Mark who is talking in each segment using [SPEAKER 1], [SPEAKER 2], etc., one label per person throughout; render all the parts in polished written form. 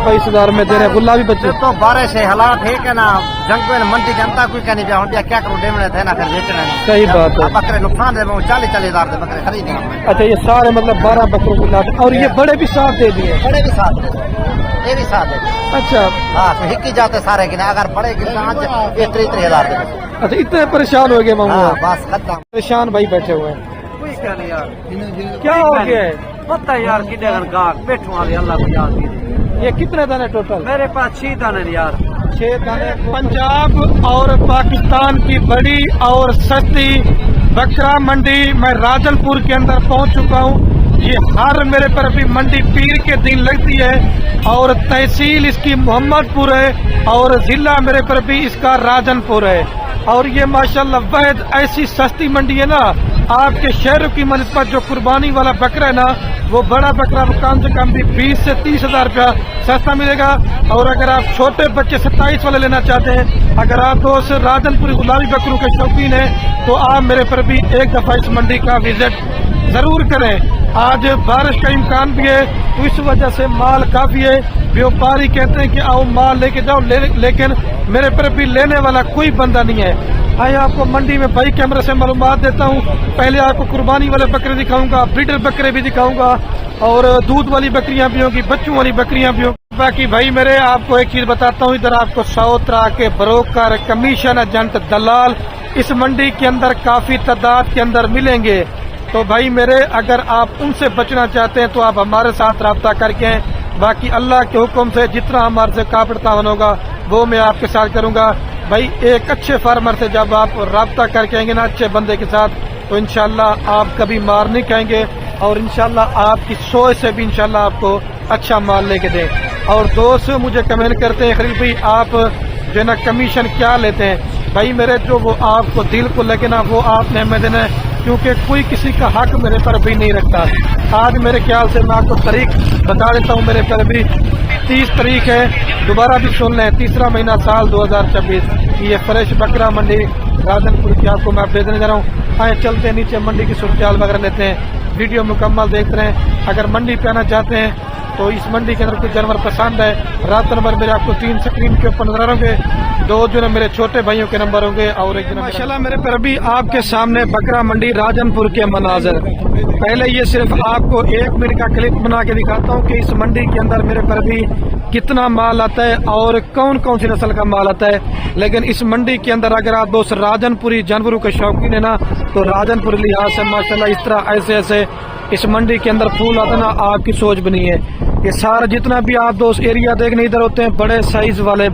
[SPEAKER 1] 22,000 में दे रहे हैं गुलाबी बच्चे।
[SPEAKER 2] तो 12 से हालात है क्या ना, जंग में मंडी जनता कोई कहनी क्या होती है, क्या करो डेमने थे ना, फिर बेचने।
[SPEAKER 1] सही बात है।
[SPEAKER 2] बकरे नुकसान दे 40-40 हज़ार दे बकरे खरीदेंगे।
[SPEAKER 1] अच्छा, ये सारे मतलब 12 बकरों को लाते, और ये बड़े भी साथ दे दिए?
[SPEAKER 2] बड़े भी साथ दे, ये भी साथ दे।
[SPEAKER 1] अच्छा
[SPEAKER 2] हाँ, तो हिक्की जाते सारे कि अगर बड़े कि 30 हज़ार दे।
[SPEAKER 1] अच्छा, इतने परेशान हो गए मामू?
[SPEAKER 2] बस खत्म।
[SPEAKER 1] परेशान भाई बैठे हुए हैं।
[SPEAKER 2] कोई क्या नहीं यार,
[SPEAKER 1] क्या हो गया है?
[SPEAKER 2] पता यार कि बैठो वाले अल्लाह को याद कीजिए।
[SPEAKER 1] ये कितने दाने टोटल?
[SPEAKER 2] मेरे पास 6 दाने यार।
[SPEAKER 1] 6 दाने। पंजाब और पाकिस्तान की बड़ी और सस्ती बकरा मंडी मैं राजनपुर के अंदर पहुंच चुका हूं। ये हर मेरे पर भी मंडी पीर के दिन लगती है और तहसील इसकी मोहम्मदपुर है और जिला मेरे पर भी इसका राजनपुर है। और ये माशाल्लाह वह ऐसी सस्ती मंडी है ना, आपके शहरों की मनस्बत जो कुर्बानी वाला बकरा है ना, वो बड़ा बकरा कम से कम भी 20 से 30 हज़ार रुपया सस्ता मिलेगा। और अगर आप छोटे बच्चे 27 वाले लेना चाहते हैं, अगर आप दोस्त राजनपुरी गुलाबी बकरों के शौकीन हैं, तो आप मेरे पर भी एक दफा इस मंडी का विजिट जरूर करें। आज बारिश का इम्कान भी है, तो इस वजह से माल काफी है। व्यापारी कहते हैं कि आओ माल लेके जाओ, लेकिन मेरे पर भी लेने वाला कोई बंदा नहीं है। आइए आपको मंडी में भाई कैमरे से मालूमात देता हूँ। पहले आपको कुर्बानी वाले बकरे दिखाऊंगा, ब्रीडर बकरे भी दिखाऊंगा, और दूध वाली बकरियां भी होंगी, बच्चों वाली बकरियां भी होंगी। बाकी भाई मेरे आपको एक चीज बताता हूँ, इधर आपको 100 तरह के ब्रोकर, कमीशन एजेंट, दलाल इस मंडी के अंदर काफी तादाद के अंदर मिलेंगे। तो भाई मेरे, अगर आप उनसे बचना चाहते हैं तो आप हमारे साथ रब्ता करके हैं। बाकी अल्लाह के हुक्म से जितना हमारे से काबिल तावन होगा वो मैं आपके साथ करूंगा। भाई एक अच्छे फार्मर से जब आप रब्ता करके आएंगे ना, अच्छे बंदे के साथ, तो इंशाल्लाह आप कभी मार नहीं खाएंगे और इंशाल्लाह आपकी सोच से भी इंशाल्लाह आपको अच्छा माल लेके दें। और दोस्त मुझे कमेंट करते हैं, खलील भाई आप जो ना कमीशन क्या लेते हैं? भाई मेरे, जो वो आपको दिल को लगे ना वो आपने हमें देना है, क्योंकि कोई किसी का हक मेरे पर भी नहीं रखता। आज मेरे ख्याल से मैं आपको तारीख बता देता हूँ, मेरे पर भी 30 तारीख है, दोबारा भी सुन लें, 3रा महीना साल 2026। ये फ्रेश बकरा मंडी राजनपुर की आपको मैं अपडेट देने जा रहा हूँ। आए चलते हैं नीचे, मंडी की सूरत वगैरह लेते हैं, वीडियो मुकम्मल देखते रहें। अगर मंडी पे आना चाहते हैं तो इस मंडी के अंदर कुछ जानवर पसंद है, रात नंबर मेरे आपको 3 स्क्रीन के ऊपर नजर होंगे, 2 जो है मेरे छोटे भाइयों के नंबर होंगे और एक माशाल्लाह मेरे पर अभी आपके सामने बकरा मंडी राजनपुर के मनाजर। पहले ये सिर्फ आपको 1 मिनट का क्लिप बना के दिखाता हूँ कि इस मंडी के अंदर मेरे पर भी कितना माल आता है और कौन कौन सी नस्ल का माल आता है। लेकिन इस मंडी के अंदर अगर आप दोस्त राजनपुरी जानवरों के शौकीन है ना, तो राजनपुर लिहाज से माशाल्लाह इस तरह ऐसे ऐसे इस मंडी के अंदर फूल आता ना, आपकी सोच बनी है। ये सारा जितना भी आप दोस्त एरिया देखने इधर होते हैं, बड़े साइज वाले,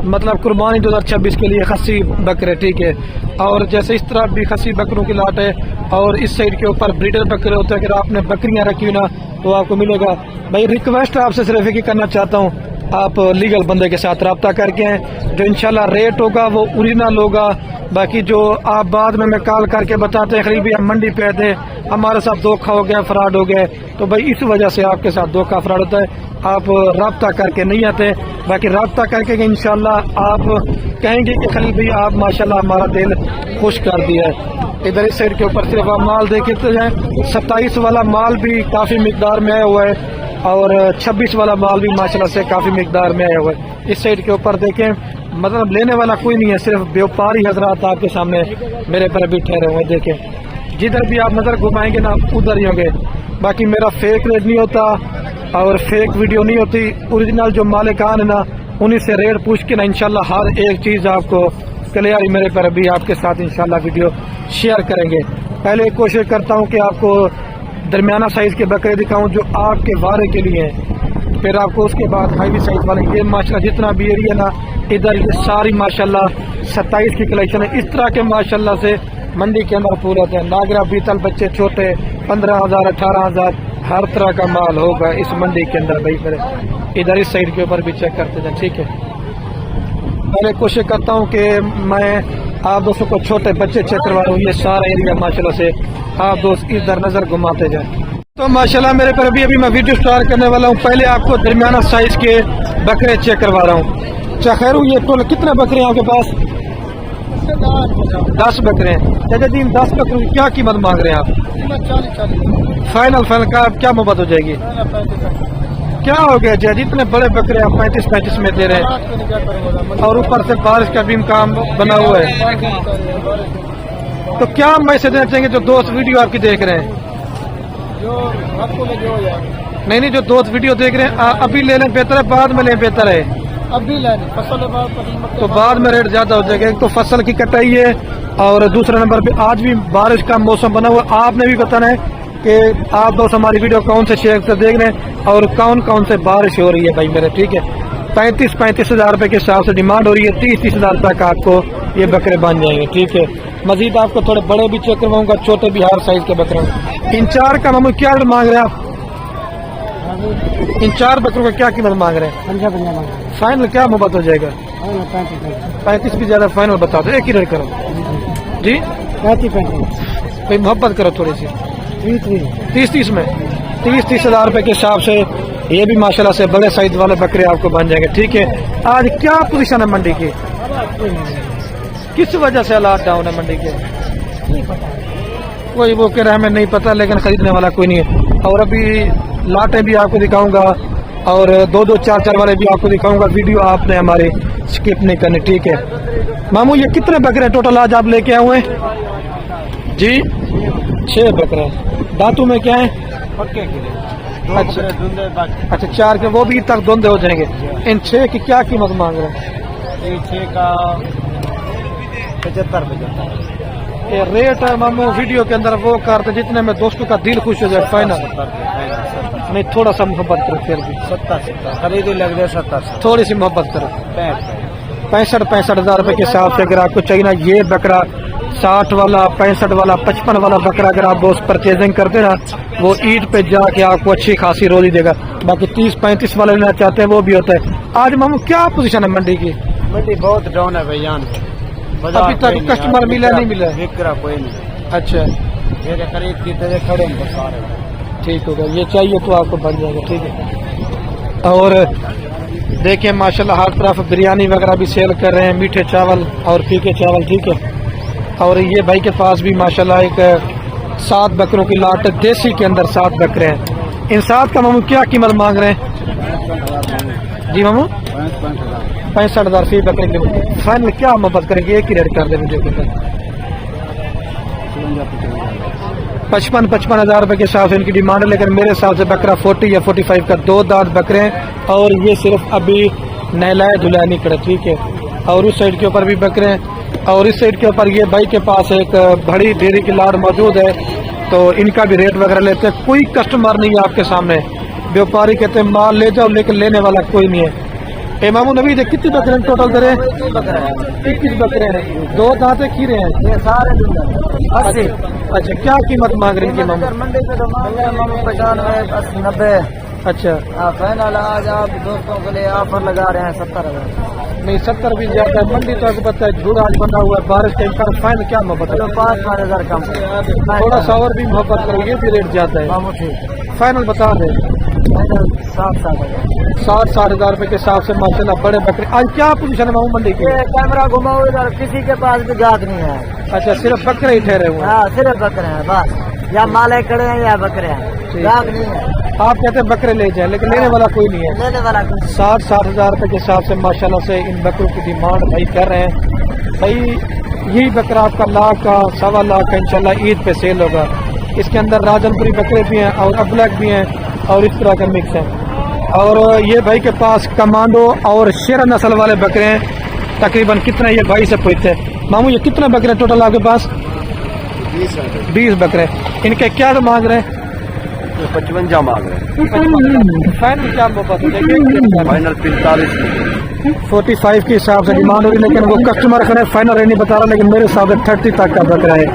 [SPEAKER 1] मतलब कुर्बानी 2026 के लिए खस्सी बकरे, ठीक है। और जैसे इस तरह भी खस्सी बकरों की लाट है, और इस साइड के ऊपर ब्रीडर बकरे होते हैं। अगर आपने बकरियां रखी हुई ना तो आपको मिलेगा। भाई रिक्वेस्ट आपसे सिर्फ एक ही करना चाहता हूँ, आप लीगल बंदे के साथ रब्ता करके हैं, जो इंशाल्लाह रेट होगा वो ओरिजिनल होगा। बाकी जो आप बाद में मैं कॉल करके बताते हैं खरीद भी हम मंडी पे थे, हमारे साथ धोखा हो गया, फ्रॉड हो गया, तो भाई इस वजह से आपके साथ धोखा फ्रॉड होता है। आप रब्ता करके नहीं आते। बाकी रब्ता करके इंशाल्लाह आप कहेंगे कि खलील भाई आप माशाल्लाह हमारा दिल खुश कर दिया है। इधर इस साइड के ऊपर सिर्फ आप माल देखे तो जाए, 27 वाला माल भी काफी मिकदार में आया हुआ है और 26 वाला माल भी माशाल्लाह से काफी मिकदार में आया हुआ है। इस साइड के ऊपर देखें, मतलब लेने वाला कोई नहीं है, सिर्फ व्यापारी हजरात आपके सामने मेरे पर भी ठहरे हुए। देखें जिधर भी आप नजर घुमाएंगे ना उधर ही होंगे। बाकी मेरा फेक रेट नहीं होता और फेक वीडियो नहीं होती, ओरिजिनल जो मालिकान है ना उन्हीं से रेट पूछ के ना इंशाल्लाह हर एक चीज आपको क्लियर मेरे पर भी आपके साथ इंशाल्लाह वीडियो शेयर करेंगे। पहले कोशिश करता हूँ कि आपको दरमियाना साइज के बकरे दिखाऊं जो आपके वारे के लिए हैं, फिर आपको उसके बाद हाईवी साइज वाले। ये माशाल्लाह जितना भी एरिया ना इधर ये सारी माशाल्लाह 27 की कलेक्शन है। इस तरह के माशाल्लाह से मंडी के अंदर पूरे होते हैं। नागरा बीतल बच्चे छोटे 15,000 18,000 हर तरह का माल होगा इस मंडी के अंदर। भाई मेरे इधर इस साइड के ऊपर भी चेक करते जाए, ठीक है। पहले कोशिश करता हूँ कि मैं आप दोस्तों को छोटे बच्चे चेक करवा रहा हूँ। ये सारा एरिया माशाल्लाह से आप दोस्त इधर नजर घुमाते जाए। तो माशाल्लाह मेरे पर अभी मैं वीडियो स्टार्ट करने वाला हूँ। पहले आपको दरमियाना साइज के बकरे चेक करवा रहा हूँ। अच्छा खैर, ये टोटल कितने बकरे हैं आपके पास? 10 बकरे हैं। चाचा जी 10 बकरों की क्या कीमत मांग रहे हैं आप?
[SPEAKER 2] 40।
[SPEAKER 1] फाइनल का क्या मोहब्बत हो जाएगी? क्या हो गया जय, इतने बड़े बकरे आप 35-35 में दे रहे हैं और ऊपर से बारिश का भी इम्कान बना हुआ है, तो क्या मैसेज देना चाहेंगे जो दोस्त वीडियो आपकी देख रहे हैं?
[SPEAKER 2] जो आपको लगे हो यार,
[SPEAKER 1] नहीं, जो दोस्त वीडियो देख रहे हैं अभी ले लें बेहतर है, बाद में लें बेहतर है?
[SPEAKER 2] अभी लेने फसल
[SPEAKER 1] तो बाद में रेट ज्यादा हो जाएगा। एक तो फसल की कटाई है और दूसरा नंबर पे आज भी बारिश का मौसम बना हुआ। आपने भी बताना है कि आप दोस्त हमारी वीडियो कौन से शेयर से देख रहे हैं और कौन कौन से बारिश हो रही है भाई मेरे, ठीक है। 35-35 हजार रुपए के हिसाब से डिमांड हो रही है, 30-30 हजार रुपए का आपको ये बकरे बन जाएंगे, ठीक है। मजीद आपको थोड़े बड़े भी चेक करवाऊंगा, छोटे भी हर साइज के बकरे। इन 4 का मामू क्या मांग रहे हैं आप? इन 4 बकरों का क्या कीमत मांग रहे हैं? फाइनल क्या मोहब्बत हो जाएगा? 35 भी ज्यादा, फाइनल बता दो, एक ही रेट करो जी।
[SPEAKER 2] 35
[SPEAKER 1] भाई मोहब्बत करो थोड़ी सी, 30-30 में 30-30 हजार रुपए के हिसाब से ये भी माशाल्लाह से बड़े साइज वाले बकरे आपको बन जाएंगे, ठीक है। आज क्या पोजीशन है मंडी की? किस वजह से हालात डाउन है मंडी के? कोई वो कह रहा है हमें नहीं पता, लेकिन खरीदने वाला कोई नहीं है। और अभी लाटें भी आपको दिखाऊंगा और 2-2, 4-4 वाले भी आपको दिखाऊंगा। वीडियो आपने हमारे स्किप नहीं करनी, ठीक है। मामू ये कितने बकरे टोटल आज आप लेके आए हुए हैं जी? 6 बकरे। दांतों में क्या है?
[SPEAKER 2] पक्के के लिए
[SPEAKER 1] अच्छा 4 के, वो भी तक धुंधे हो जाएंगे। इन 6 की क्या कीमत मांग रहे हैं?
[SPEAKER 2] 6 का 75
[SPEAKER 1] ये रेट है मामू वीडियो के अंदर वो करते जितने में दोस्तों का दिल खुश हो जाए, फाइनल नहीं, थोड़ा सा मोहब्बत करो फिर भी।
[SPEAKER 2] 70 खरीदी लग जाए, 70
[SPEAKER 1] थोड़ी सी मोहब्बत करो। 65 हजार रुपए के हिसाब से अगर आपको चाहिए ना ये बकरा, 60 वाला, 65 वाला, 55 वाला बकरा अगर आप दोस्त परचेजिंग करते ना, वो ईद पे जाके आपको अच्छी खासी रोजी देगा। बाकी 30-35 वाले लेना चाहते हैं वो भी होता है। आज मामू क्या पोजीशन है मंडी की?
[SPEAKER 2] मंडी बहुत डाउन है भैया,
[SPEAKER 1] अभी तक कस्टमर मिला नहीं मिला?
[SPEAKER 2] बिक्रा कोई नहीं।
[SPEAKER 1] अच्छा
[SPEAKER 2] मेरे खरीद की तरह खड़े हैं सारे,
[SPEAKER 1] ठीक होगा। ये चाहिए तो आपको बन जाएगा, ठीक है। और देखिए माशाल्लाह हर तरफ बिरयानी वगैरह भी सेल कर रहे हैं, मीठे चावल और फीके चावल, ठीक है। और ये भाई के पास भी माशाल्लाह एक 7 बकरों की लाट देसी के अंदर 7 बकरे हैं। इन 7 का मामू क्या कीमत मांग रहे हैं जी मामू? 65 हजार फी बकरे की। फाइनल क्या मोहब्बत करेंगे, एक ही रेट कर दे वीडियो के ऊपर। 55 हजार रुपए के हिसाब से इनकी डिमांड है, लेकिन मेरे हिसाब से बकरा 40 या 45 का 2 दांत बकरे हैं और ये सिर्फ अभी नहलाए धुलाए नहीं करे, ठीक है। और उस साइड के ऊपर भी बकरे हैं और इस साइड के ऊपर ये भाई के पास एक बड़ी डेयरी की लाट मौजूद है, तो इनका भी रेट वगैरह लेते हैं। कोई कस्टमर नहीं है आपके सामने, व्यापारी कहते हैं माल ले जाओ, लेकिन लेने वाला कोई नहीं है। मामू नबी ये कितने बकरे टोटल दे रहे हैं? 21 बकरे हैं, 2 दांते खीरे हैं,
[SPEAKER 2] ये सारे 80।
[SPEAKER 1] अच्छा क्या कीमत मांग रही है मामू?
[SPEAKER 2] मंडी से तो मांगे मामू 95, 80, 90।
[SPEAKER 1] अच्छा
[SPEAKER 2] फाइनल आज आप दोस्तों के लिए ऑफर लगा रहे हैं 70 हजार।
[SPEAKER 1] नहीं 70 भी ज्यादा है, मंडी तो आपको पता है झूठ आज बना हुआ है, बारिश का इम्कान। फाइनल क्या मोहब्बत है?
[SPEAKER 2] 5-5 हजार कम,
[SPEAKER 1] थोड़ा सा और भी मोहब्बत करो, ये भी रेट ज्यादा है।
[SPEAKER 2] मामू ठीक,
[SPEAKER 1] फाइनल बता दे 60 हजार रुपए के हिसाब से माशाल्लाह बड़े बकरे। आज क्या पोजीशन है मामू मंडी की?
[SPEAKER 2] कैमरा घुमाओ इधर, किसी के पास भी जात नहीं है।
[SPEAKER 1] अच्छा सिर्फ बकरे ही ठहरे हुए हैं?
[SPEAKER 2] हाँ सिर्फ बकरे हैं बस, या माले खड़े हैं या बकरे हैं, जात नहीं है।
[SPEAKER 1] आप कहते हैं बकरे ले जाए, लेकिन लेने वाला कोई नहीं है।
[SPEAKER 2] लेने वाला कोई
[SPEAKER 1] 60 हजार रुपए के हिसाब से माशाल्लाह से इन बकरों की डिमांड भाई कर रहे हैं। भाई यही बकरा आपका लाख का, 1.25 लाख का इंशाल्लाह ईद पे सेल होगा। इसके अंदर राजनपुरी बकरे भी हैं और अबलक भी हैं और इस तरह का मिक्स है। और ये भाई के पास कमांडो और शेर नस्ल वाले बकरे हैं। तकरीबन कितने ये भाई से पूछते हैं मामू ये कितने बकरे टोटल आपके पास? 20 बकरे। इनके क्या मांग रहे हैं?
[SPEAKER 2] 55 मांग रहे हैं।
[SPEAKER 1] फाइनल क्या
[SPEAKER 2] फाइनल
[SPEAKER 1] 45 के हिसाब से डिमांड हो रही, लेकिन वो कस्टमर खड़े फाइनल रेट नहीं बता रहा, लेकिन मेरे हिसाब से 30 तक का बकरा है,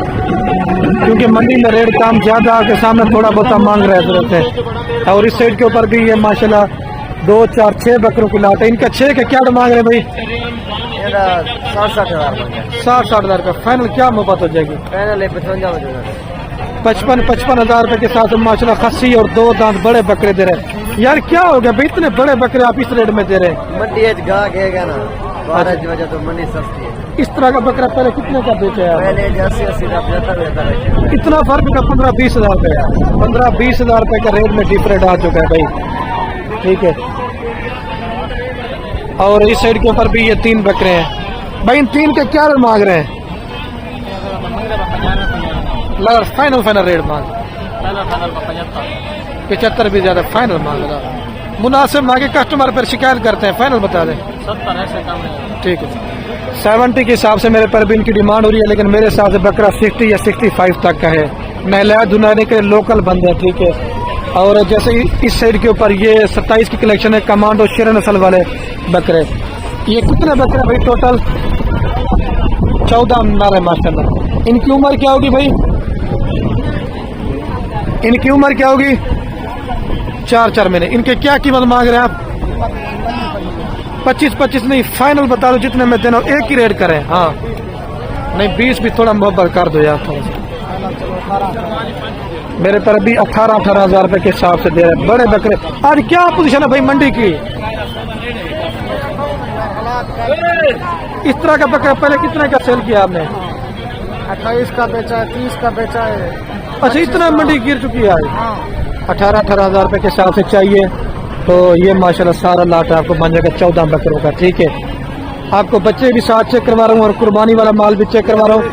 [SPEAKER 1] क्योंकि मंडी में रेट काम ज्यादा आपके सामने थोड़ा बहुत मांग रहे थे। और इस साइड के ऊपर भी ये माशाल्लाह 2, 4, 6 बकरों की लाट है। इनका 6 के क्या मांग रहे हैं भाई?
[SPEAKER 2] 60 हजार।
[SPEAKER 1] 60 हजार का फाइनल क्या मोहब्बत हो जाएगी?
[SPEAKER 2] फाइनल
[SPEAKER 1] 55 हजार रुपए के साथ माशाल्लाह खस्सी और 2 दांत बड़े बकरे दे रहे हैं। यार क्या हो गया भाई, इतने बड़े बकरे आप इस रेट में दे रहे हैं?
[SPEAKER 2] मंडी गा गएगा ना, बारिश की वजह तो मंडी सस्ती है।
[SPEAKER 1] इस तरह का बकरा पहले कितने का बेचे आप?
[SPEAKER 2] पहले 80 का 75
[SPEAKER 1] इतना फर्क का 15-20 हजार रुपए, 15-20 हजार रुपए का रेट में डिफरेंट आ चुका है भाई। ठीक है। और इस साइड के ऊपर भी ये 3 बकरे हैं। भाई इन 3 के क्या रेट मांग रहे हैं? लगा फाइनल रेट मांग 75 भी ज्यादा फाइनल मांग रहा। मुनासिब मांगे, कस्टमर पर शिकायत करते हैं, फाइनल बता दें।
[SPEAKER 2] 70 ऐसे कम है।
[SPEAKER 1] ठीक है। 70 के हिसाब से मेरे पर भी इनकी डिमांड हो रही है, लेकिन मेरे हिसाब से बकरा 60 या 65 तक का है। नहला धुनाने के लोकल बंदे हैं, ठीक है। और जैसे इस साइड के ऊपर ये 27 की कलेक्शन है, कमांडो शेर नस्ल वाले बकरे। ये कितने बकरे भाई टोटल? 14 नारे माशाल्लाह। इनकी उम्र क्या होगी भाई? इनकी उम्र क्या होगी? 4 महीने। इनके क्या कीमत मांग रहे हैं आप? 25 नहीं, फाइनल बता दो जितने में देना, एक ही रेट करें। हाँ नहीं, 20 भी थोड़ा मोहब्बत कर दो यार थोड़ा सा। मेरे पर अभी 18 हजार रुपए के हिसाब से दे रहे हैं बड़े बकरे। आज क्या पोजीशन है भाई मंडी की? इस तरह का बकरा पहले कितने का सेल किया आपने?
[SPEAKER 2] 28 का बेचा है, 30 का बेचा है।
[SPEAKER 1] अच्छा, इतना मंडी गिर चुकी है आज। 18 हजार रुपए के हिसाब से चाहिए तो ये माशाल्लाह सारा लाट आपको बन जाएगा 14 बकरों का, ठीक है। आपको बच्चे भी साथ चेक करवा रहा हूँ और कुर्बानी वाला माल भी चेक करवा रहा हूँ,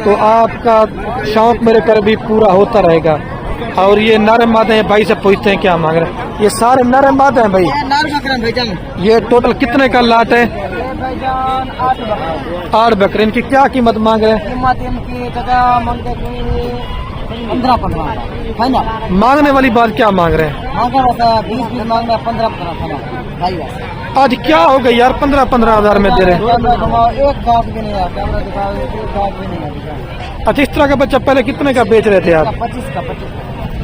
[SPEAKER 1] तो आपका शौक मेरे पर भी पूरा होता रहेगा। और ये नर मादे हैं, भाई से पूछते हैं क्या मांग रहे हैं। ये सारे नर मादे हैं भाई। ये टोटल कितने का लाट है? 8 बकरे। इनकी क्या कीमत मांग रहे हैं?
[SPEAKER 2] 15
[SPEAKER 1] मांगने वाली बात क्या मांग रहे हैं?
[SPEAKER 2] 20 मांग रहे हैं, 15
[SPEAKER 1] आज क्या हो गई यार, 15 हजार में दे रहे हैं।
[SPEAKER 2] एक गाँठ भी नहीं आता, एक गाँठ भी नहीं आता।
[SPEAKER 1] अच्छा, इस तरह का बच्चा पहले कितने का बेच रहे थे आप?
[SPEAKER 2] 25 का।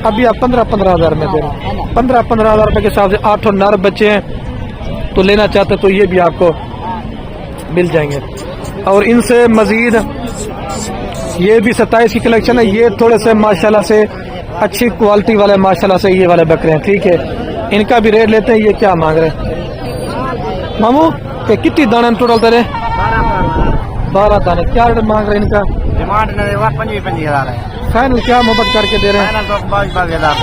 [SPEAKER 1] अभी आप 15 हजार में दे रहे हैं। 15 हजार रुपए के हिसाब से 8 नर बच्चे हैं, तो लेना चाहते तो ये भी आपको मिल जाएंगे। और इनसे मजीद ये भी 27 की कलेक्शन है। ये थोड़े से माशाल्लाह से अच्छी क्वालिटी वाले माशाल्लाह से ये वाले बकरे हैं, ठीक है। इनका भी रेट लेते हैं। ये क्या मांग रहे हैं मामू? के कितनी दाने टोटल दे रहे? 12 दाने। क्या रेट मांग रहे हैं इनका?
[SPEAKER 2] डिमांड 25 हजार है।
[SPEAKER 1] फाइनल क्या मोहब्बत करके दे रहे हैं?
[SPEAKER 2] 22 हजार।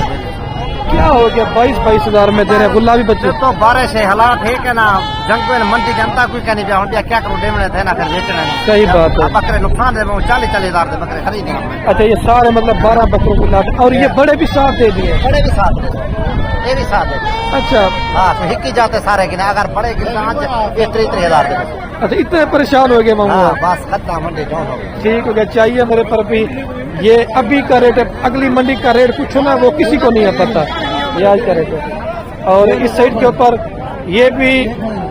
[SPEAKER 1] क्या हो गया? 22 हजार में दे रहे हैं गुलाबी बच्चे
[SPEAKER 2] तो 12 से हालात है क्या ना, जंग में मंडी जनता कोई कहनी पे होंगे, क्या करो डेमने थे ना, फिर बेचने।
[SPEAKER 1] सही बात है।
[SPEAKER 2] बकरे नुकसान दे 40 हजार दे बकरे खरीदेंगे।
[SPEAKER 1] अच्छा, ये सारे मतलब 12 बकरों को लाते, और ये बड़े भी साथ दे दिए?
[SPEAKER 2] बड़े भी साथ है, ये भी साथ है।
[SPEAKER 1] अच्छा
[SPEAKER 2] हाँ, तो हिक्की जाते सारे गिने, अगर बड़े गिने ये 33 हजार दे।
[SPEAKER 1] अच्छा, इतने परेशान हो गए मामू?
[SPEAKER 2] हाँ, बस खत्ता मंडी जाओ।
[SPEAKER 1] ठीक हो गया, चाहिए मेरे पर भी। ये अभी का रेट है, अगली मंडी का रेट पूछो ना, वो किसी को नहीं है पता, ये आज का रेट है। और इस साइड के ऊपर ये भी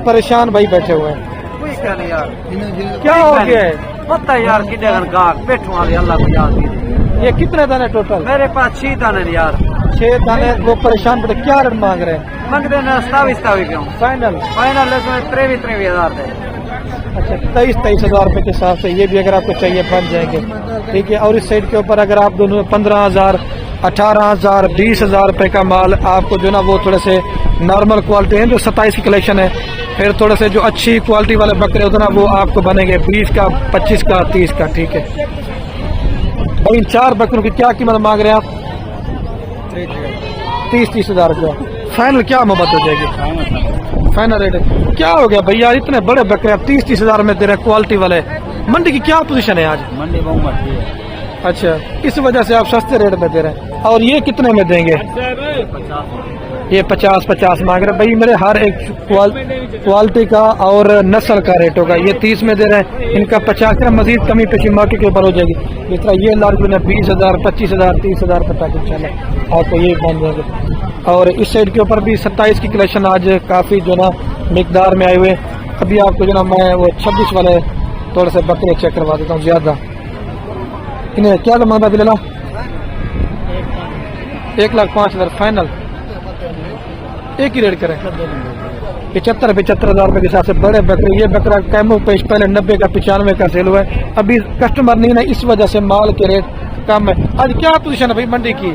[SPEAKER 1] परेशान भाई बैठे हुए हैं। क्या हो गया है?
[SPEAKER 2] पता यार कि बैठू वाले अल्लाह को याद कीजिए।
[SPEAKER 1] ये कितने दाने टोटल?
[SPEAKER 2] मेरे पास 6 दाने यार।
[SPEAKER 1] 6 दाने। वो परेशान बैठे, क्या रेट मांग रहे हैं?
[SPEAKER 2] मंगते हैं 27 क्यों?
[SPEAKER 1] फाइनल
[SPEAKER 2] 23 हजार दे।
[SPEAKER 1] अच्छा, 23 हजार रुपए के हिसाब से ये भी अगर आपको चाहिए बन जाएंगे, ठीक है। और इस साइड के ऊपर अगर आप दोनों 15 हजार 18 हजार 20 हजार रुपए का माल आपको जो ना, वो थोड़े से नॉर्मल क्वालिटी है जो 27 की कलेक्शन है। फिर थोड़े से जो अच्छी क्वालिटी वाले बकरे होते ना, वो आपको बनेंगे 20 का 25 का 30 का, ठीक है। भाई इन 4 बकरों की क्या कीमत मांग रहे हैं आप? 30 हजार रुपया। फाइनल क्या मोहब्बत हो जाएगी? फाइनल रेट है। क्या हो गया भैया, इतने बड़े बकरे आप 30 हजार में दे रहे हैं क्वालिटी वाले। मंडी की क्या पोजीशन है आज?
[SPEAKER 2] मंडी बहुत अच्छी है।
[SPEAKER 1] अच्छा, इस वजह से आप सस्ते रेट में दे रहे हैं। और ये कितने में देंगे?
[SPEAKER 2] 50।
[SPEAKER 1] ये 50 मांग रहे भाई। मेरे हर एक क्वालिटी का और नस्ल का रेट होगा। ये 30 में दे रहे हैं, इनका 50 का मजीद कमी पेशी मार्केट के ऊपर हो जाएगी। इस तरह ये लार्ज में 20 हजार 25 हजार 30 हजार तक इंशाल्लाह आपको ये बन जाएंगे। और इस साइड के ऊपर भी 27 की कलेक्शन आज काफ़ी जो ना मिकदार में आए हुए। अभी आपको जो ना मैं वो 26 वाले थोड़े से बकरे चेक करवा देता हूँ ज़्यादा। इन्हें क्या मांगा बिल्ला? 1,05,000 फाइनल। एक ही रेट करें 75 हजार रुपए के हिसाब से बड़े बकरे। ये बकरा कैमो पेश पहले 90 का 95 का सेल हुआ है। अभी कस्टमर नहीं ना, इस वजह से माल के रेट कम है। आज क्या पोजीशन है भाई मंडी की?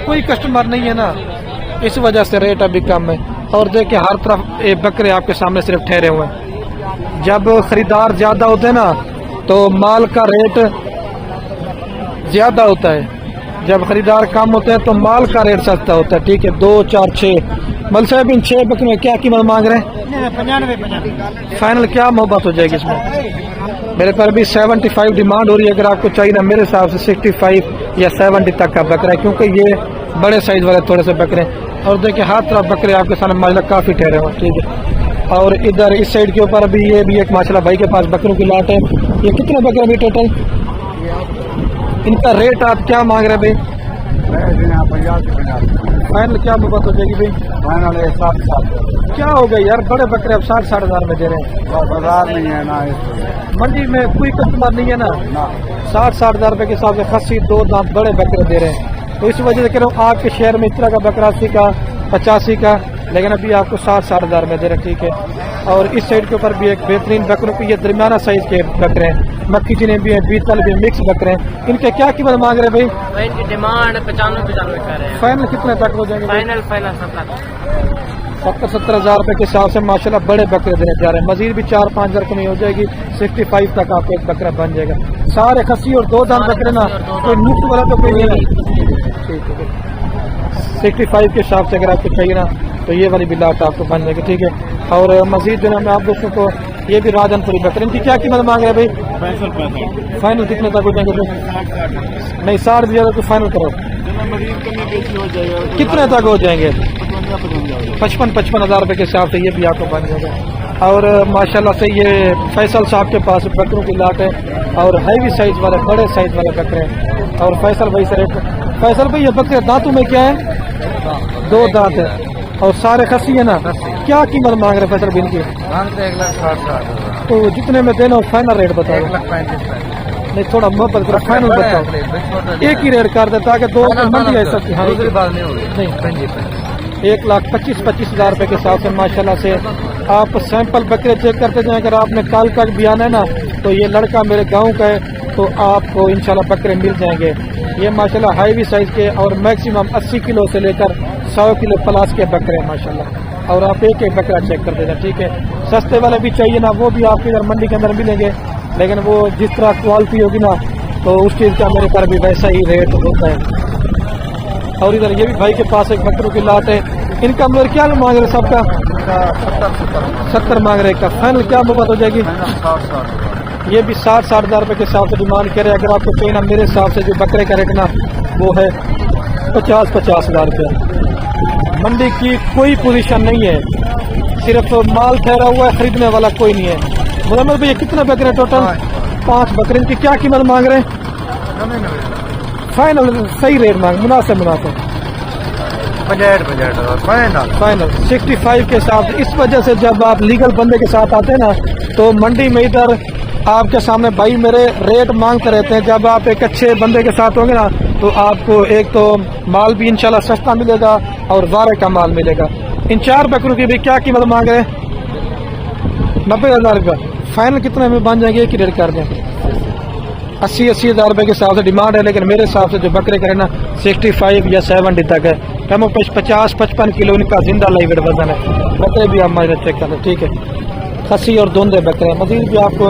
[SPEAKER 1] कोई कस्टमर नहीं है ना, इस वजह से रेट अभी कम है। और देखिए हर तरफ ये बकरे आपके सामने सिर्फ ठहरे हुए हैं। जब खरीदार ज्यादा होते हैं ना, तो माल का रेट ज्यादा होता है। जब खरीदार कम होते हैं तो माल का रेट सस्ता होता है, ठीक है। 2, 4, 6 मल साहब इन 6 बकरे में क्या कीमत मांग रहे हैं?
[SPEAKER 2] 95।
[SPEAKER 1] फाइनल क्या मोहब्बत हो जाएगी इसमें? मेरे पर भी 75 डिमांड हो रही है। अगर आपको चाहिए ना, मेरे हिसाब से 65 या 70 तक का बकरा है, क्योंकि ये बड़े साइज वाले थोड़े से बकरे हैं। और देखिए हर तरफ बकरे आपके सामने माशाल्लाह काफी ठहरे हुए, ठीक है। और इधर इस साइड के ऊपर भी ये भी एक माशाल्लाह भाई के पास बकरों की लाट है। ये कितने बकरे भी टोटल? इनका रेट आप क्या मांग रहे हैं भाई? फाइनल क्या मोहब्बत हो जाएगी भाई?
[SPEAKER 2] फाइनल 7
[SPEAKER 1] क्या हो गया यार, बड़े बकरे अब 60-60 हजार में दे रहे हैं।
[SPEAKER 2] बाजार नहीं है ना,
[SPEAKER 1] मंडी में कोई कस्टमर नहीं है ना। 60-60 हजार रुपए के हिसाब से खस्सी 2 दांत बड़े बकरे दे रहे हैं। तो इस वजह से कह रहा हूँ आपके शहर में इस तरह का बकरा 80 का 85 का, लेकिन अभी आपको 60-60 हजार में दे रहे हैं, ठीक है। और इस साइड के ऊपर भी एक बेहतरीन बकरों की ये दरमियाना साइज के बकरे हैं, मक्खी जिन्हें भी है, बीतल भी मिक्स बकरे हैं। इनके क्या कीमत मांग रहे हैं भाई?
[SPEAKER 3] इनकी डिमांड 95 कर रहे हैं।
[SPEAKER 1] फाइनल कितने तक हो जाएंगे?
[SPEAKER 3] फाइनल
[SPEAKER 1] 70 हजार रुपए के हिसाब से माशाल्लाह बड़े बकरे देने जा रहे हैं। मजीद भी 4-5 हजार कमी हो जाएगी, 65 तक आपको एक बकरा बन जाएगा। सारे खस्सी और 2 दांत बकरे ना, कोई नुक्स वाला तो कोई नहीं है, ठीक है। 65 के हिसाब से अगर आपको चाहिए ना तो ये वाली भी लाट आपको बन जाएगी, ठीक है। और मजीद जो मैं आप दोस्तों को ये भी राजनपुरी बकरे, इनकी क्या कीमत मांग रहे हैं भाई? फाइनल कितने तक हो जाएंगे भाई? नहीं 60 ज्यादा तो फाइनल करो। कितने तक हो जाएंगे? 55 हजार रुपए के हिसाब से ये भी आपको बन जाएगा। और माशाल्लाह से ये फैसल साहब के पास बकरों की लाट है और हैवी साइज वाले बड़े साइज वाले बकरे हैं। और फैसल भाई से फैसल भाई ये बकरे दांतों में क्या है? 2 दांत है और सारे खस्सी है ना। क्या कीमत मांग रहे फैसल भाई इनकी?
[SPEAKER 2] 1,60,000।
[SPEAKER 1] तो जितने में देना फाइनल रेट बताओ।
[SPEAKER 2] 1,35,000।
[SPEAKER 1] नहीं थोड़ा मोहब्बत करो, फाइनल बताओ। एक ही रेट कर दे ताकि 2 मंडी ऐसा हाँ
[SPEAKER 2] दूसरी बात नहीं होगी।
[SPEAKER 1] नहीं 1,25,000 हजार रुपए के हिसाब से माशाल्लाह से आप सैंपल बकरे चेक करते जाएं। अगर आपने कल तक भी आना है ना तो ये लड़का मेरे गांव का है, तो आपको इंशाल्लाह बकरे मिल जाएंगे। ये माशाल्लाह हैवी साइज के और मैक्सिमम 80 किलो से लेकर 100 किलो प्लस के बकरे हैं माशाल्लाह। और आप एक एक बकरा चेक करते जाए, ठीक है। सस्ते वाले भी चाहिए ना, वो भी आपके इधर मंडी के अंदर मिलेंगे, लेकिन वो जिस तरह क्वालिटी होगी ना तो उस चीज़ का मेरे पर भी वैसा ही रेट होता है। और इधर ये भी भाई के पास एक बकरों की लाट है। इनका मेरे क्या मांग रहे सबका? 70 मांग रहे का। फाइनल क्या मुहब्बत हो जाएगी? ये भी 60-60 हजार रुपए के हिसाब से डिमांड करे। अगर आपको चाहिए ना, मेरे हिसाब से जो बकरे का रेट ना वो है 50-50 हजार रुपये। मंडी की कोई पोजीशन नहीं है, सिर्फ माल ठहरा हुआ है, खरीदने वाला कोई नहीं है। मुजम्मिल भैया कितने बकरे टोटल? 5 बकरे। इनकी क्या कीमत मांग रहे हैं? फाइनल सही रेट मांग, मुनासिब 65 के साथ। इस वजह से जब आप लीगल बंदे के साथ आते हैं ना तो मंडी में इधर आपके सामने भाई मेरे रेट मांगते रहते हैं। जब आप एक अच्छे बंदे के साथ होंगे ना तो आपको एक तो माल भी इंशाल्लाह सस्ता मिलेगा और वारे का माल मिलेगा। इन 4 बकरों की भी क्या कीमत मांग रहे हैं? 90 हजार रुपये। फाइनल कितने में बन जाएंगे? एक ही रेट कर दें। 80-80 हजार रुपये के हिसाब से डिमांड है, लेकिन मेरे हिसाब से जो बकरे करें ना 65 या 70 तक है। कम 50-55 किलो इनका जिंदा लाइव वजन है। बकरे भी आप मायने चेक करें, ठीक है। खस्सी और दोंदे बकरे हैं। मजीद भी आपको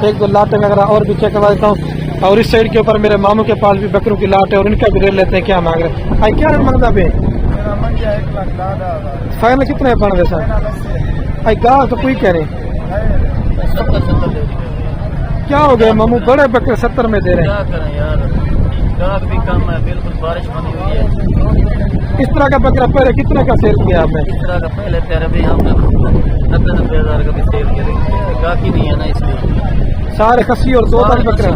[SPEAKER 1] 1-2 लाटें वगैरह और भी चेक करवा देता हूँ। और इस साइड के ऊपर मेरे मामू के पास भी बकरों की लाट है और इनका भी रेट लेते हैं। क्या मांग रहे हैं? क्या रेट मांगता पे? फाइनल कितने बन रहे सर? गाह तो कोई कह रहे क्या हो गया मामू? बड़े बकरे 70 में दे रहे हैं।
[SPEAKER 3] क्या करें यार, गाहक भी कम है, बिल्कुल बारिश बनी हुई है।
[SPEAKER 1] इस तरह का बकरा पहले कितने का सेल किया आपने?
[SPEAKER 3] इस तरह का पहले तेरे भी हमने 90 हजार का भी सेल किया, गाहकी नहीं है ना इसलिए।
[SPEAKER 1] सारे खस्सी और 2 दांत बकरे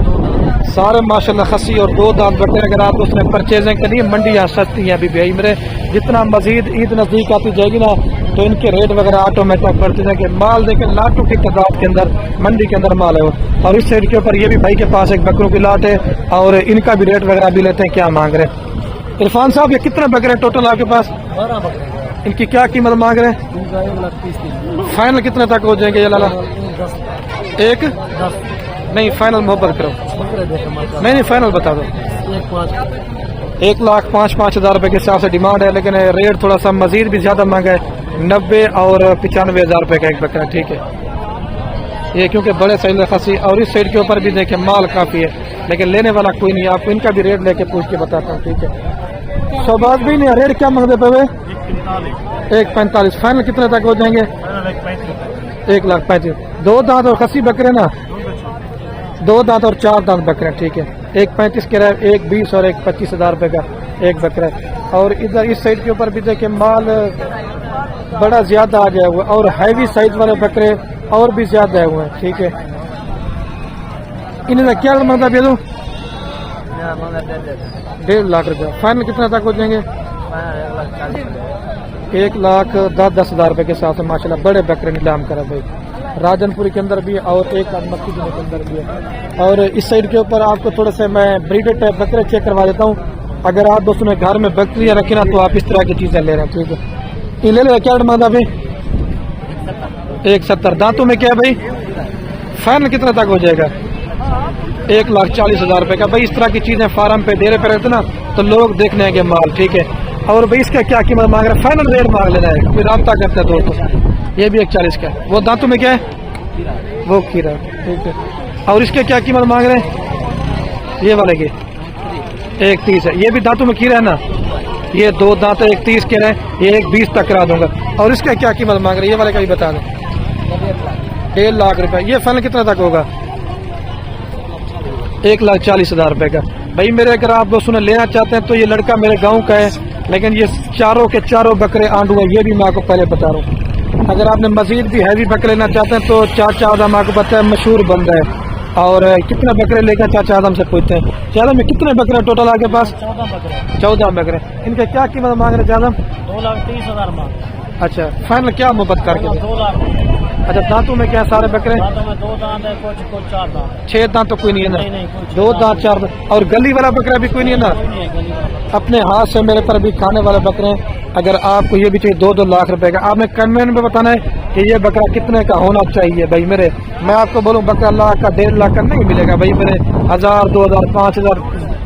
[SPEAKER 1] सारे माशाल्लाह खस्सी और 2 दांत बकरे। अगर आप उसमें परचेजिंग करिए, मंडियाँ सस्ती हैं अभी भी मेरे। जितना मजीद ईद नजदीक आती जाएगी ना तो इनके रेट वगैरह ऑटोमेटिक बढ़ते जाएंगे। माल देखे लाटों की तादाद के अंदर मंडी के अंदर माल है। और इस साइड के ऊपर ये भी भाई के पास एक बकरों की लाट है और इनका भी रेट वगैरह भी लेते हैं। क्या मांग रहे हैं इरफान साहब? ये कितने बकरे टोटल आपके पास?
[SPEAKER 3] 12 बकरे।
[SPEAKER 1] इनकी क्या कीमत मांग रहे हैं? फाइनल कितने तक हो जाएंगे? ये लाला 1 नहीं, फाइनल मोहब्बत करो। नहीं फाइनल बता दो। 1,05,5 हजार रुपए के हिसाब से डिमांड है, लेकिन रेट थोड़ा सा मजीद भी ज्यादा महंगा है। 90 और 95 हजार रुपए का एक बकरा, ठीक है। ये क्योंकि बड़े साइज में खसी, और इस साइड के ऊपर भी देखें माल काफ़ी है, लेकिन लेने वाला कोई नहीं। आपको इनका भी रेट लेके पूछ के बताता हूँ, ठीक है। शहबाज भी नहीं, रेट क्या मांगते पे? 1.45। फाइनल कितने तक हो जाएंगे? 1,35,000। 2 दांत और खसी बकरे ना, 2 दांत और 4 दांत बकरे, ठीक है। 1.35 के रहे, 1.20 और 1.25,000 रुपये का एक बकरा। और इधर इस साइड के ऊपर भी देखें माल बड़ा ज्यादा आ गया हुआ, और हैवी साइज वाले बकरे और भी ज्यादा आए हुए हैं, ठीक है। इन्हें क्या मांगता भैया? 1.5 लाख रुपया। फाइनल कितना तक हो जाएंगे? 1,10,000 रुपये के हिसाब से माशाल्लाह बड़े बकरे नीलाम करा भाई। राजनपुरी के अंदर भी है और 1 लाख मक्की के अंदर भी है। और इस साइड के ऊपर आपको थोड़ा सा मैं ब्रीडेड टाइप बकरे चेक करवा देता हूँ। अगर आप दोस्तों ने घर में बकरियाँ रखी ना, तो आप इस तरह की चीजें ले रहे हैं, ठीक है। ये ले ले, क्या डिमांड अभी? 170। दांतों में क्या है भाई? फाइनल कितना तक हो जाएगा? 1,40,000 रुपये का। भाई इस तरह की चीजें फार्म पे डेरे पे रहते ना, तो लोग देखने आएंगे माल, ठीक है। और भाई इसका क्या कीमत मांग रहा है? फाइनल रेट मांग लेना है, फिर रब्ता करते हैं दोस्तों। ये भी 140 का है। वो दांतों में क्या है? वो खीरा, ठीक है। और इसके क्या कीमत मांग रहे हैं? ये वाले की 130 है। ये भी दांतों में खीरा है ना, ये 2 दांत 130 के रहे, ये 120 तक करा दूंगा। और इसका क्या कीमत मांग रहे हैं? ये वाले का भी बता दें। 1.5 लाख रुपए। ये फाइनल कितना तक होगा? 1,40,000 रुपये का। भाई मेरे अगर आप दोस्तों ने लेना चाहते हैं तो ये लड़का मेरे गांव का है, लेकिन ये चारों के चारों बकरे आंडू है, ये भी मैं आपको पहले बता रहा हूँ। अगर आपने मजीद भी हैवी बकरे लेना चाहते हैं तो चाचा आदम आपको पता है मशहूर बंदा है। और कितने बकरे लेकर चाचा आदम से पूछते हैं, चाचा में कितने बकरे टोटल आपके पास? 14 बकरे। इनके क्या कीमत मांग रहे चाचा?
[SPEAKER 3] 2,30,000 मांग।
[SPEAKER 1] अच्छा, फाइनल क्या मोहब्बत करके?
[SPEAKER 3] 2 लाख।
[SPEAKER 1] अच्छा, दांतों में क्या है सारे बकरे?
[SPEAKER 3] दांतों में 2 दांत है, कुछ 4 दांत।
[SPEAKER 1] 6 दांत तो कोई नहीं है ना?
[SPEAKER 3] नहीं,
[SPEAKER 1] 2 दांत 4 दांत। और गली वाला बकरा भी कोई नहीं है ना? अपने हाथ से मेरे पर भी खाने वाले बकरे हैं। अगर आपको ये भी चाहिए 2-2 लाख रुपए का, आपने कमेंट में बताना है कि ये बकरा कितने का होना चाहिए। भाई मेरे, मैं आपको बोलूँ बकरा लाख का 1.5 लाख का नहीं मिलेगा भाई मेरे। 1,000, 2,000, 5,000,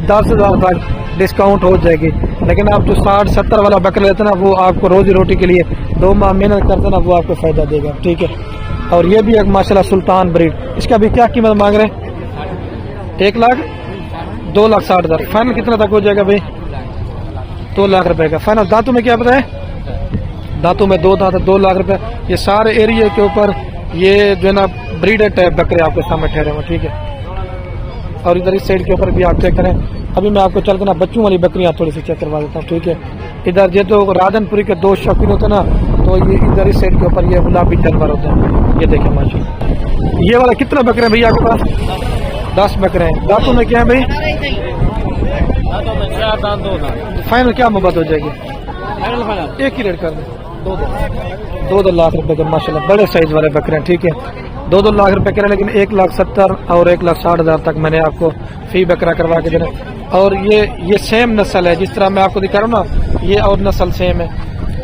[SPEAKER 1] 10,000 तक डिस्काउंट हो जाएगी। लेकिन आप जो 60-70 वाला बकरा लेते ना, वो आपको रोजी रोटी के लिए 2 माह मेहनत करते ना, वो आपको फायदा देगा, ठीक है। और ये भी एक माशाल्लाह सुल्तान ब्रीड। इसका भी क्या कीमत मांग रहे हैं? 1 लाख 2,60,000। फाइनल कितना तक हो जाएगा भाई? 2 लाख रुपए का फाइनल। दांतों में क्या पता है? दांतों में 2 दांत, 2 लाख रुपए। ये सारे एरिया के ऊपर ये जो है ना ब्रीडर टाइप बकरे आपके सामने ठहरे हुए, ठीक है। और इधर इस साइड के ऊपर भी आप चेक करें। अभी मैं आपको चल के ना बच्चों वाली बकरियां थोड़ी सी चेक करवा देता हूँ, ठीक है। इधर ये तो राजनपुरी के 2 शौकीन होते हैं ना, तो ये इधर इस साइड के ऊपर ये गुलाबी जानवर होते हैं। ये देखें माशाल्लाह। ये वाला कितना बकरे हैं भैया आपके पास? 10 बकरे हैं। दांतों में क्या है भाई?
[SPEAKER 3] दांतों में 4 दांत, 2 दांत।
[SPEAKER 1] फाइनल क्या मोहब्बत हो जाएगी?
[SPEAKER 3] फाइनल
[SPEAKER 1] एक ही रेट कर दें। 2-2 लाख रुपए के माशाल्लाह बड़े साइज वाले बकरे हैं, ठीक है। 2-2 लाख रुपए के, लेकिन 1,70,000 और 1,60,000 तक मैंने आपको फी बकरा करवा के देना। और ये सेम नस्ल है, जिस तरह मैं आपको दिखा रहा हूँ ना, ये और नस्ल सेम है,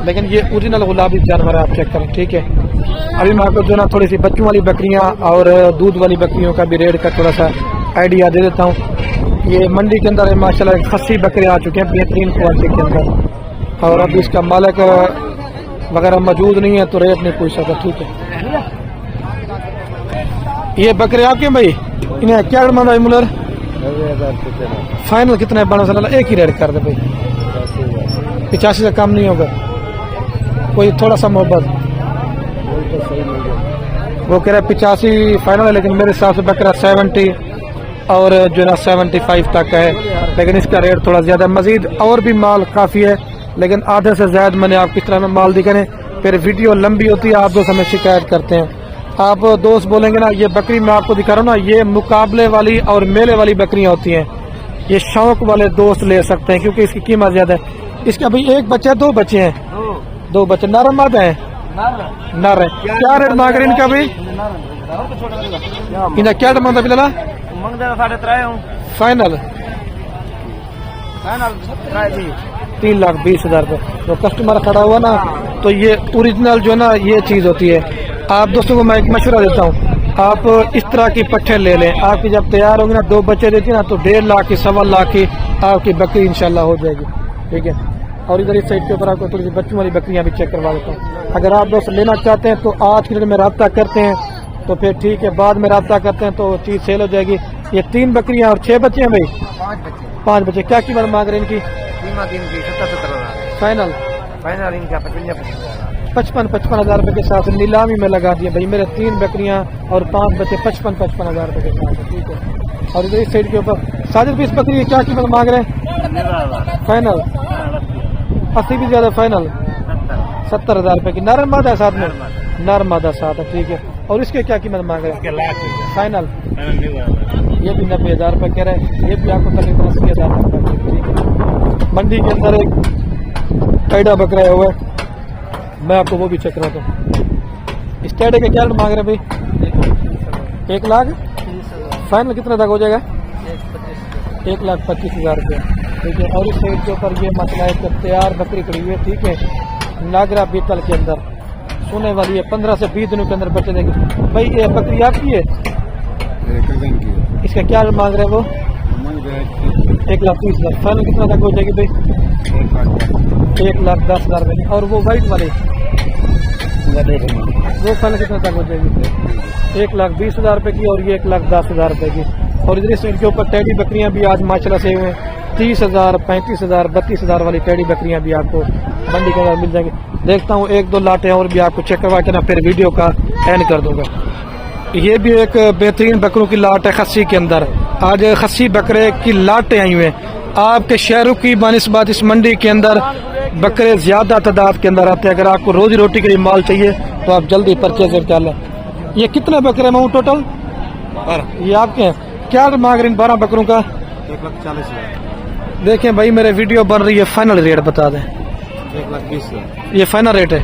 [SPEAKER 1] लेकिन ये ओरिजिनल गुलाबी जानवर है, आप चेक करें, ठीक है। अभी मैं आपको जो ना थोड़ी सी बच्चों वाली बकरियां और दूध वाली बकरियों का भी रेट का थोड़ा सा आइडिया दे देता हूँ। ये मंडी के अंदर माशाल्लाह खस्सी बकरे आ चुके हैं बेहतरीन क्वालिटी के अंदर, और अभी इसका मालिक वगैरह मौजूद नहीं है तो रेट नहीं पूछ सकता, ठीक है। ये बकरे आपके भाई, इन्हें क्या डिमांड है मुलर? फाइनल कितना है? बड़ा सा एक ही रेट कर दे भाई, 85 से कम नहीं होगा। कोई थोड़ा सा मोहब्बत, वो कह रहा है 85 फाइनल है, लेकिन मेरे हिसाब से बकरा 70 और जो ना 75 तक है, लेकिन इसका रेट थोड़ा ज्यादा। मजीद और भी माल काफी है, लेकिन आधे से ज्यादा मैंने आप किस तरह में माल दिखाने, फिर वीडियो लंबी होती है, आप दोस्त हमें शिकायत करते हैं। आप दोस्त बोलेंगे ना ये बकरी मैं आपको दिखा रहा हूँ ना, ये मुकाबले वाली और मेले वाली बकरियां होती हैं, ये शौक वाले दोस्त ले सकते हैं क्योंकि इसकी कीमत ज्यादा है। इसका भाई एक बच्चा, 2 बच्चे हैं, 2 बच्चे नर मादा है, नर है। क्या रेट मांग रहे इनका भाई? इनका क्या डिमांड है फिलहाल?
[SPEAKER 3] 3.5
[SPEAKER 1] फाइनल 3,20,000 रुपये। तो कस्टमर खड़ा हुआ ना, तो ये ओरिजिनल जो है ना ये चीज होती है। आप दोस्तों को मैं एक मशवरा देता हूँ, आप इस तरह की पट्ठे ले लें, आपकी जब तैयार होगी ना 2 बच्चे देती है ना, तो 1.5 लाख की 1.25 लाख की आपकी बकरी इंशाल्लाह हो जाएगी, ठीक है। और इधर इस साइड के ऊपर आपको थोड़ी सी बच्चों वाली बकरियां भी चेक करवा देता हूँ। अगर आप दोस्त लेना चाहते हैं तो आज की डेट में रब्ता करते हैं, तो फिर ठीक है, बाद में रब्ता करते हैं तो चीज़ सेल हो जाएगी। ये 3 बकरियां और 6 बच्चे हैं भाई?
[SPEAKER 2] 5 बच्चे।
[SPEAKER 1] 5 बच्चे। क्या कीमत मांग रहे हैं इनकी?
[SPEAKER 2] कीमत इनकी 70-70
[SPEAKER 1] फाइनल?
[SPEAKER 2] फाइनल इनका 55-55
[SPEAKER 1] 55 हज़ार रुपये के साथ नीलामी में लगा दिए भाई। मेरे 3 बकरियां और 5 बच्चे 55 हज़ार रुपये के साथ, ठीक है। और इधर इस साइड के ऊपर साजिद भी इस बकरी की क्या कीमत मांग रहे हैं? फाइनल 80 भी ज्यादा, फाइनल 70 हज़ार रुपये की। नरम मादा है साथ में? नरम मादा साथ है, ठीक है। और इसके क्या कीमत मांग रहे हैं? फाइनल? ये भी 90 हज़ार रुपये कह रहे हैं। ये भी आपको तकरीबन 80 हज़ार रुपये, ठीक है। मंडी के अंदर एक कैडा बकरा हुआ है, मैं आपको वो भी चेक कराता हूँ। इस कैडे के क्या मांग रहे हैं भाई? 1 लाख? फाइनल कितना तक हो जाएगा? 1,25,000 रुपये, ठीक है। और इस साइड के ऊपर ये मसला है कि तैयार बकरी खड़ी हुई है, ठीक है, नागरा बीतल के अंदर सोने वाली है। 15 से 20 दिनों के अंदर बच्चे देंगे। भाई ये बकरी आपकी है? इसका क्या मांग रहे हैं वो? 1,30,000। फाइनल कितना तक हो जाएगी भाई? 1,10,000 रुपये। और वो वाइट वाले वो फाइनल कितना तक हो जाएगी? 1,20,000 रुपये की और ये 1,10,000 रुपये की। और इधर साइड के ऊपर टेडी बकरियां भी आज माशाल्लाह से हुए हैं। 30,000, 35,000, 32,000 वाली टेडी बकरियां भी आपको मंडी के अंदर मिल जाएंगी। देखता हूँ 1-2 लाटें और भी आपको चेक करवा के ना फिर वीडियो का एंड कर दूंगा। ये भी एक बेहतरीन बकरों की लाट है खस्सी के अंदर। आज खस्सी बकरे की लाटें आई हुई हैं। आपके शहरों की बानिस्बत इस मंडी के अंदर बकरे ज्यादा तादाद के अंदर आते हैं। अगर आपको रोजी रोटी के लिए माल चाहिए तो आप जल्दी परचेज कर लें। ये कितने बकरे हैं टोटल? ये आपके हैं? क्या मांग रहे हैं 12 बकरों का?
[SPEAKER 2] 1,40,000।
[SPEAKER 1] देखें भाई मेरे वीडियो बन रही है, फाइनल रेट बता दें।
[SPEAKER 2] 1,20,000
[SPEAKER 1] ये फाइनल रेट है,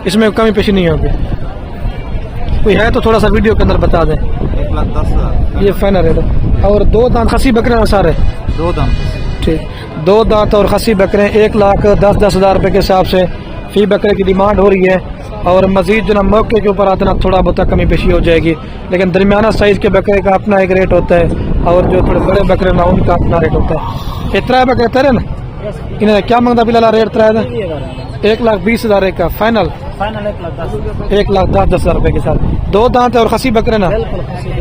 [SPEAKER 1] इसमें कमी पेशी नहीं होगी। कोई है तो थोड़ा सा वीडियो के अंदर बता दें।
[SPEAKER 2] 1,10,000
[SPEAKER 1] ये फाइनल रेट है। और 2 दांत खसी बकरे हैं सारे?
[SPEAKER 2] 2 दाम,
[SPEAKER 1] ठीक, 2 दांत और खसी बकरे 1,10,000 रुपये के हिसाब से फी बकरे की डिमांड हो रही है। और मजीद जो ना मौके के ऊपर आते ना थोड़ा बहुत कमी पेशी हो जाएगी, लेकिन दरमियाना साइज के बकरे का अपना एक रेट होता है और जो थोड़े बड़े बकरे ना उनका अपना रेट होता है। इतना बकरे तेरे ना इन्हें क्या मांगता बिलाला रेट तरह 1,20,000 एक का फाइनल? 1,10,000 रुपये के साथ 2 दांत और खसी बकरे ना?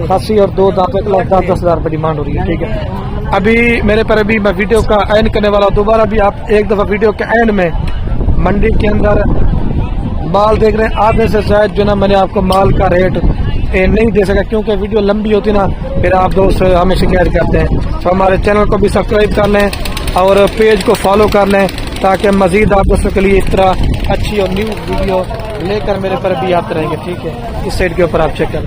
[SPEAKER 1] खसी और 2 दांत 1,10,000 रुपये डिमांड हो रही है, ठीक है। अभी मेरे पर अभी मैं वीडियो का एंड करने वाला हूँ। दोबारा भी आप एक दफ़ा वीडियो के एंड में मंडी के अंदर माल देख रहे हैं। आधे से शायद जो ना मैंने आपको माल का रेट नहीं दे सका क्योंकि वीडियो लंबी होती ना, फिर आप दोस्त हमें शिकायत करते हैं। तो हमारे चैनल को भी सब्सक्राइब कर लें और पेज को फॉलो कर लें ताकि मज़ीद आप दोस्तों के लिए इस तरह अच्छी और न्यू वीडियो लेकर मेरे पर भी आते रहेंगे, ठीक है। इस साइड के ऊपर आप चेक करें।